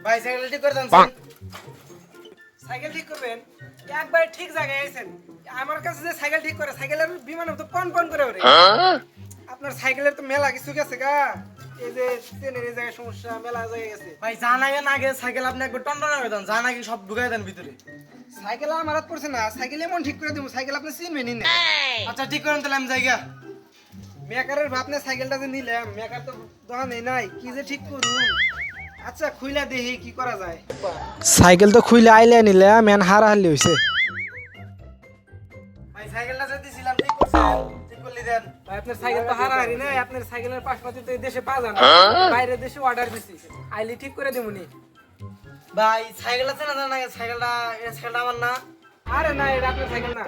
ভাই সাইকেল ঠিক করে দেন। সাইকেল ঠিক করবেন একবার ঠিক জায়গায় আইছেন। আমার কাছে যে সাইকেল ঠিক করে সাইকেলের বিমানে তো পন পন করে ওরে। আপনার সাইকেলের তো মেলা কিছু গেছে গা। এই যে চেনের এই জায়গায় সমস্যা মেলা জায়গায় গেছে। ভাই জান আগে না আগে সাইকেল আপনি একবার টন্ডন করে দেন, জান আগে সব ঢুকাই দেন ভিতরে। সাইকেল আমার হাত পড়ছে না, সাইকেল এমন ঠিক করে দেবো সাইকেল আপনি চিনবেনই না। আচ্ছা ঠিক করেন তাহলে আমি জায়গা। মেকারের ভাবনে সাইকেলটা যে নিলাম মেকার তো দোকানে নাই, কি যে ঠিক করুন। আচ্ছা খুইলা দেখি কি করা যায়। সাইকেল তো খুইলে আইলে নিলাম মেন হারা হারলি হইছে। ভাই সাইকেলটা যে দিছিলাম ঠিক করছেন, ঠিক করলি দেন। ভাই আপনার সাইকেল তো হারাহারি নাই, আপনার সাইকেলের পাশাপাশি তো এই দেশে পাওয়া যায় না, বাইরের দেশে অর্ডার দিছি, আইলে ঠিক করে দেবনি। ভাই সাইকেলটা চেনা জানা সাইকেলটা, এই সাইকেলটা আমার না। আরে না এটা আপনার সাইকেল না।